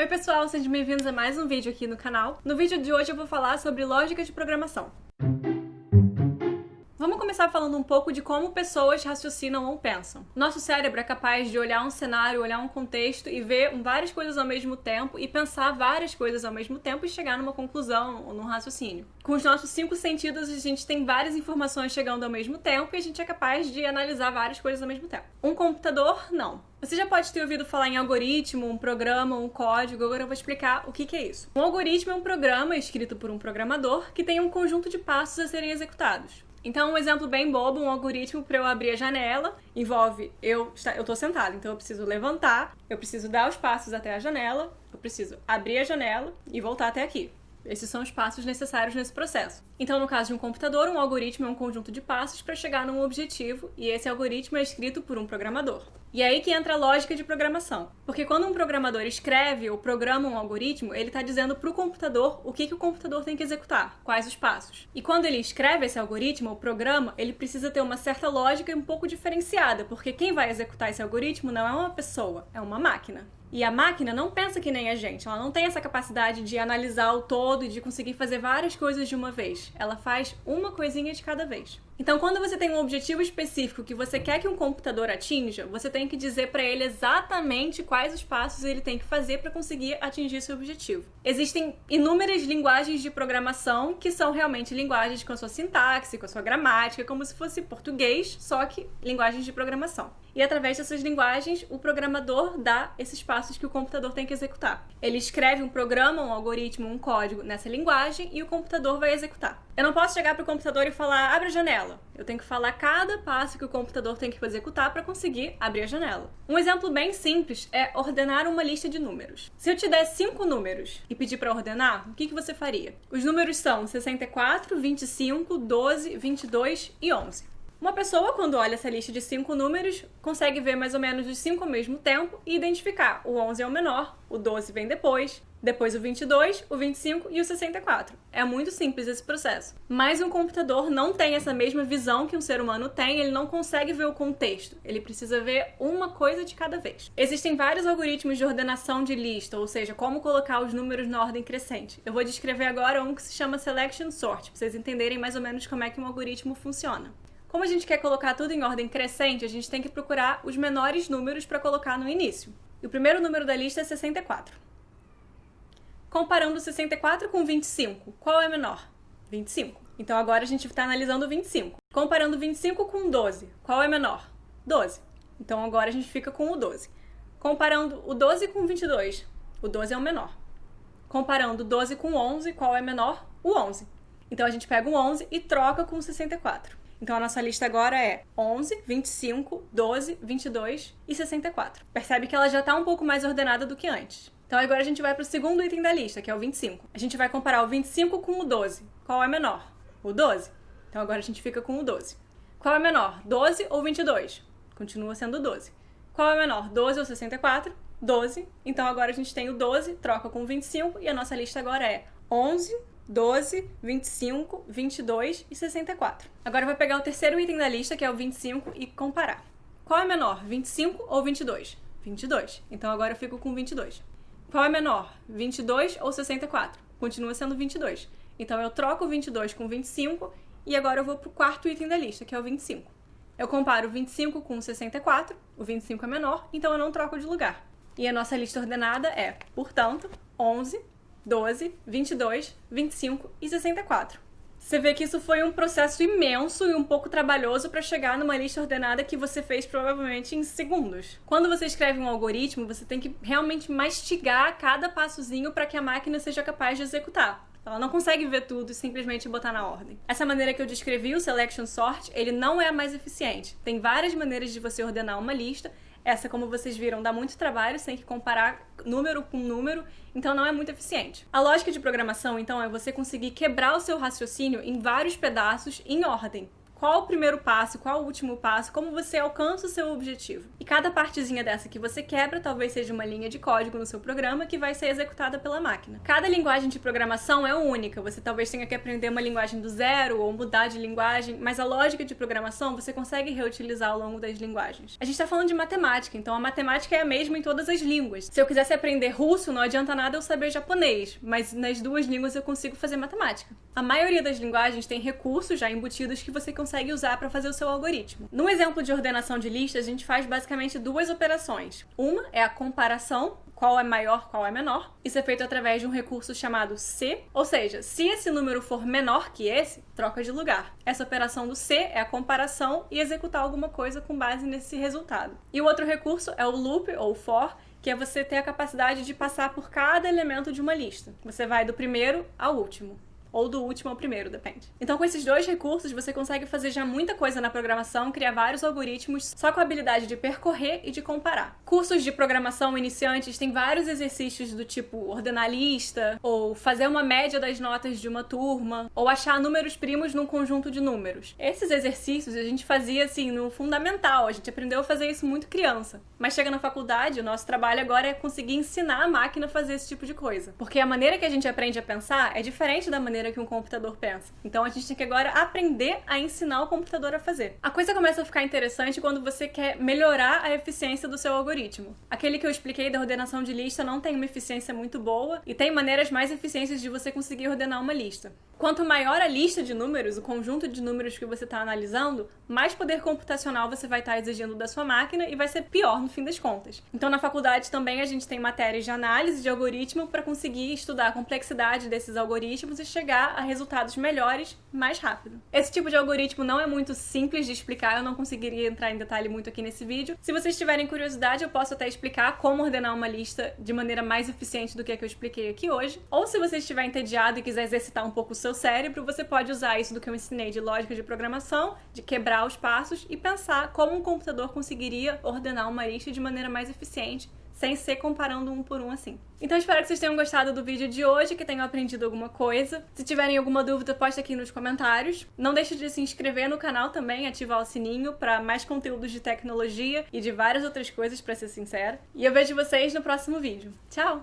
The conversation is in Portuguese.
Oi pessoal, sejam bem-vindos a mais um vídeo aqui no canal. No vídeo de hoje eu vou falar sobre lógica de programação. Vamos começar falando um pouco de como pessoas raciocinam ou pensam. Nosso cérebro é capaz de olhar um cenário, olhar um contexto e ver várias coisas ao mesmo tempo e pensar várias coisas ao mesmo tempo e chegar numa conclusão ou num raciocínio. Com os nossos 5 sentidos, a gente tem várias informações chegando ao mesmo tempo e a gente é capaz de analisar várias coisas ao mesmo tempo. Um computador, não. Você já pode ter ouvido falar em algoritmo, um programa, um código, agora eu vou explicar o que é isso. Um algoritmo é um programa escrito por um programador que tem um conjunto de passos a serem executados. Então, um exemplo bem bobo, um algoritmo para eu abrir a janela, envolve eu tô sentada, então eu preciso levantar, eu preciso dar os passos até a janela, eu preciso abrir a janela e voltar até aqui. Esses são os passos necessários nesse processo. Então, no caso de um computador, um algoritmo é um conjunto de passos para chegar num objetivo, e esse algoritmo é escrito por um programador. E é aí que entra a lógica de programação. Porque quando um programador escreve ou programa um algoritmo, ele está dizendo para o computador o que o computador tem que executar, quais os passos. E quando ele escreve esse algoritmo ou programa, ele precisa ter uma certa lógica um pouco diferenciada, porque quem vai executar esse algoritmo não é uma pessoa, é uma máquina. E a máquina não pensa que nem a gente, ela não tem essa capacidade de analisar o todo e de conseguir fazer várias coisas de uma vez. Ela faz uma coisinha de cada vez. Então, quando você tem um objetivo específico que você quer que um computador atinja, você tem que dizer para ele exatamente quais os passos ele tem que fazer para conseguir atingir esse objetivo. Existem inúmeras linguagens de programação que são realmente linguagens com a sua sintaxe, com a sua gramática, como se fosse português, só que linguagens de programação. E através dessas linguagens, o programador dá esses passos que o computador tem que executar. Ele escreve um programa, um algoritmo, um código nessa linguagem e o computador vai executar. Eu não posso chegar para o computador e falar, abre a janela. Eu tenho que falar cada passo que o computador tem que executar para conseguir abrir a janela. Um exemplo bem simples é ordenar uma lista de números. Se eu te der 5 números e pedir para ordenar, o que você faria? Os números são 64, 25, 12, 22 e 11. Uma pessoa, quando olha essa lista de 5 números, consegue ver mais ou menos os 5 ao mesmo tempo e identificar o 11 é o menor, o 12 vem depois o 22, o 25 e o 64. É muito simples esse processo. Mas um computador não tem essa mesma visão que um ser humano tem, ele não consegue ver o contexto, ele precisa ver uma coisa de cada vez. Existem vários algoritmos de ordenação de lista, ou seja, como colocar os números na ordem crescente. Eu vou descrever agora um que se chama Selection Sort, para vocês entenderem mais ou menos como é que um algoritmo funciona. Como a gente quer colocar tudo em ordem crescente, a gente tem que procurar os menores números para colocar no início. E o primeiro número da lista é 64. Comparando 64 com 25, qual é menor? 25. Então agora a gente está analisando o 25. Comparando 25 com 12, qual é menor? 12. Então agora a gente fica com o 12. Comparando o 12 com 22, o 12 é o menor. Comparando o 12 com 11, qual é menor? O 11. Então a gente pega o 11 e troca com o 64. Então a nossa lista agora é 11, 25, 12, 22 e 64. Percebe que ela já está um pouco mais ordenada do que antes. Então agora a gente vai para o segundo item da lista, que é o 25. A gente vai comparar o 25 com o 12. Qual é menor? O 12. Então agora a gente fica com o 12. Qual é menor? 12 ou 22? Continua sendo o 12. Qual é menor? 12 ou 64? 12. Então agora a gente tem o 12, troca com o 25 e a nossa lista agora é 11, 12, 25, 22 e 64. Agora eu vou pegar o terceiro item da lista, que é o 25, e comparar. Qual é menor, 25 ou 22? 22. Então agora eu fico com 22. Qual é menor, 22 ou 64? Continua sendo 22. Então eu troco o 22 com 25 e agora eu vou para o quarto item da lista, que é o 25. Eu comparo o 25 com o 64, o 25 é menor, então eu não troco de lugar. E a nossa lista ordenada é, portanto, 11, 12, 22, 25 e 64. Você vê que isso foi um processo imenso e um pouco trabalhoso para chegar numa lista ordenada que você fez provavelmente em segundos. Quando você escreve um algoritmo, você tem que realmente mastigar cada passozinho para que a máquina seja capaz de executar. Ela não consegue ver tudo e simplesmente botar na ordem. Essa maneira que eu descrevi, o Selection Sort, ele não é a mais eficiente. Tem várias maneiras de você ordenar uma lista. Essa, como vocês viram, dá muito trabalho, você tem que comparar número com número, então não é muito eficiente. A lógica de programação, então, é você conseguir quebrar o seu raciocínio em vários pedaços em ordem. qual o primeiro passo, qual o último passo, como você alcança o seu objetivo. E cada partezinha dessa que você quebra talvez seja uma linha de código no seu programa que vai ser executada pela máquina. Cada linguagem de programação é única, você talvez tenha que aprender uma linguagem do zero ou mudar de linguagem, mas a lógica de programação você consegue reutilizar ao longo das linguagens. A gente está falando de matemática, então a matemática é a mesma em todas as línguas. Se eu quisesse aprender russo, não adianta nada eu saber japonês, mas nas duas línguas eu consigo fazer matemática. A maioria das linguagens tem recursos já embutidos que você consegue usar para fazer o seu algoritmo. No exemplo de ordenação de listas, a gente faz basicamente duas operações. Uma é a comparação, qual é maior, qual é menor. Isso é feito através de um recurso chamado se, ou seja, se esse número for menor que esse, troca de lugar. Essa operação do se é a comparação e executar alguma coisa com base nesse resultado. E o outro recurso é o loop, ou for, que é você ter a capacidade de passar por cada elemento de uma lista. Você vai do primeiro ao último. Ou do último ao primeiro, depende. Então, com esses dois recursos, você consegue fazer já muita coisa na programação, criar vários algoritmos só com a habilidade de percorrer e de comparar. Cursos de programação iniciantes têm vários exercícios do tipo ordenar lista, ou fazer uma média das notas de uma turma, ou achar números primos num conjunto de números. Esses exercícios a gente fazia, assim, no fundamental, a gente aprendeu a fazer isso muito criança. Mas chega na faculdade, o nosso trabalho agora é conseguir ensinar a máquina a fazer esse tipo de coisa. Porque a maneira que a gente aprende a pensar é diferente da maneira que um computador pensa. Então a gente tem que agora aprender a ensinar o computador a fazer. A coisa começa a ficar interessante quando você quer melhorar a eficiência do seu algoritmo. Aquele que eu expliquei da ordenação de lista não tem uma eficiência muito boa e tem maneiras mais eficientes de você conseguir ordenar uma lista. Quanto maior a lista de números, o conjunto de números que você está analisando, mais poder computacional você vai estar exigindo da sua máquina e vai ser pior no fim das contas. Então na faculdade também a gente tem matérias de análise de algoritmo para conseguir estudar a complexidade desses algoritmos e chegar a resultados melhores mais rápido. Esse tipo de algoritmo não é muito simples de explicar, eu não conseguiria entrar em detalhe muito aqui nesse vídeo. Se vocês tiverem curiosidade, eu posso até explicar como ordenar uma lista de maneira mais eficiente do que a que eu expliquei aqui hoje. Ou se você estiver entediado e quiser exercitar um pouco o seu cérebro, você pode usar isso do que eu ensinei de lógica de programação, de quebrar os passos e pensar como um computador conseguiria ordenar uma lista de maneira mais eficiente, sem ser comparando um por um assim. Então espero que vocês tenham gostado do vídeo de hoje, que tenham aprendido alguma coisa. Se tiverem alguma dúvida, posta aqui nos comentários. Não deixe de se inscrever no canal também, ativar o sininho para mais conteúdos de tecnologia e de várias outras coisas, para ser sincera. E eu vejo vocês no próximo vídeo. Tchau!